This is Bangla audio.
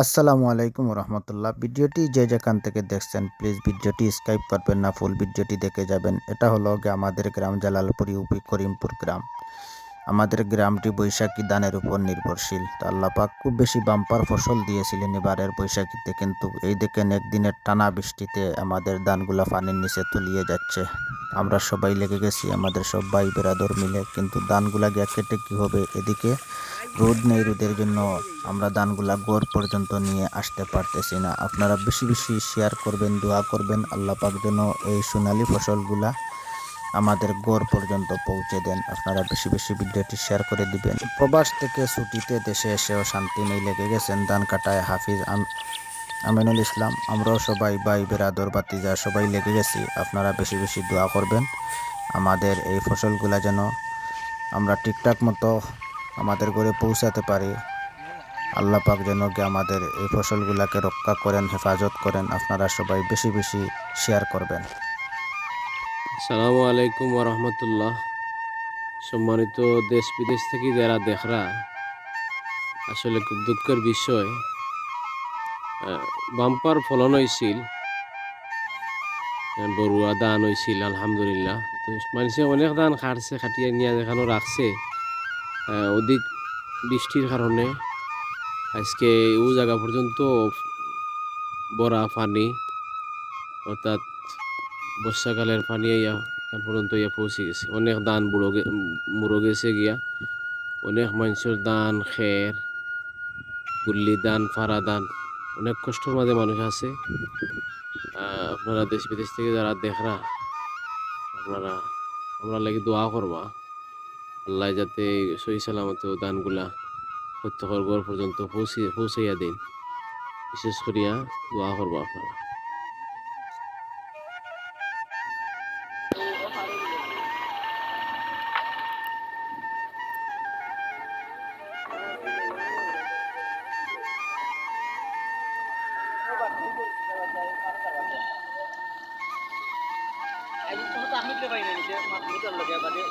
আসসালামু আলাইকুম রহমতুল্লাহ। ভিডিওটি যে যেখান থেকে দেখছেন প্লিজ ভিডিওটি স্কিপ করবেন না, ফুল ভিডিওটি দেখে যাবেন। এটা হলো গিয়ে আমাদের গ্রাম জালালপুর ইউপি করিমপুর গ্রাম। আমাদের গ্রামটি বৈশাখী ধানের উপর নির্ভরশীল। তো আল্লাহ পাক খুব বেশি বাম্পার ফসল দিয়েছিলেন এবারের বৈশাখীতে, কিন্তু এই দেখেন একদিনের টানা বৃষ্টিতে আমাদের ধানগুলা পানির নিচে তলিয়ে যাচ্ছে। আমরা সবাই লেগে গেছি, আমাদের সব ভাই বেরাদর মিলে, কিন্তু ধানগুলা গিয়া কেটে কী হবে? এদিকে রোদ নেই, রোদের জন্য আমরা ধানগুলা গোর পর্যন্ত নিয়ে আসতে পারতেছি না। আপনারা বেশি বেশি শেয়ার করবেন, দোয়া করবেন আল্লাহ পাক যেন এই সোনালী ফসলগুলা আমাদের গোর পর্যন্ত পৌঁছে দেন। আপনারা বেশি বেশি ভিডিওটি শেয়ার করে দিবেন। প্রবাস থেকে ছুটিতে দেশে এসেও শান্তি নেই, লেগে গেছেন ধান কাটায় হাফিজ আমিনুল ইসলাম। আমরাও সবাই ভাই বেরাদর বাতিজা সবাই লেগে গেছি। আপনারা বেশি বেশি দোয়া করবেন আমাদের এই ফসলগুলা যেন আমরা ঠিকঠাক মতো আমাদের ঘরে পৌঁছাতে পারি। আল্লাহ পাক যেন আমাদের এই ফসলগুলাকে রক্ষা করেন, হেফাজত করেন। আপনারা সবাই বেশি বেশি শেয়ার করবেন। আসসালামু আলাইকুম ওরহমতুল্লাহ। সম্মানিত দেশ বিদেশ থেকে যারা দেখরা, আসলে খুব দুঃখের বিষয়, বাম্পার ফলন হয়েছিল, বড়ুয়া ধান হয়েছিল আলহামদুলিল্লাহ। তো মানুষে অনেক ধান খাটছে, খাটিয়ে নিয়ে যেখানে রাখছে। অধিক বৃষ্টির কারণে আজকে ও জায়গা পর্যন্ত বড়া পানি, অর্থাৎ বর্ষাকালের পানি এখন পর্যন্ত পৌঁছে গেছে। অনেক ধান মুড়ো গেছে গিয়া, অনেক মানুষের ধান খের গুল্লি দান ফাড়া দান, অনেক কষ্টের মাঝে মানুষ আছে। আপনারা দেশ বিদেশ থেকে যারা দেখরা, আপনারা আমরা লাগি দোয়া করবা আল্লাহ যাতে সহি সালামতে দানগুলা প্রত্যেকের ঘর পর্যন্ত পৌঁছাইয়া দিন। বিশেষ করিয়া দোয়া করবা আপনারা। আমি তো পাইনি যে মাছ লগে বাদে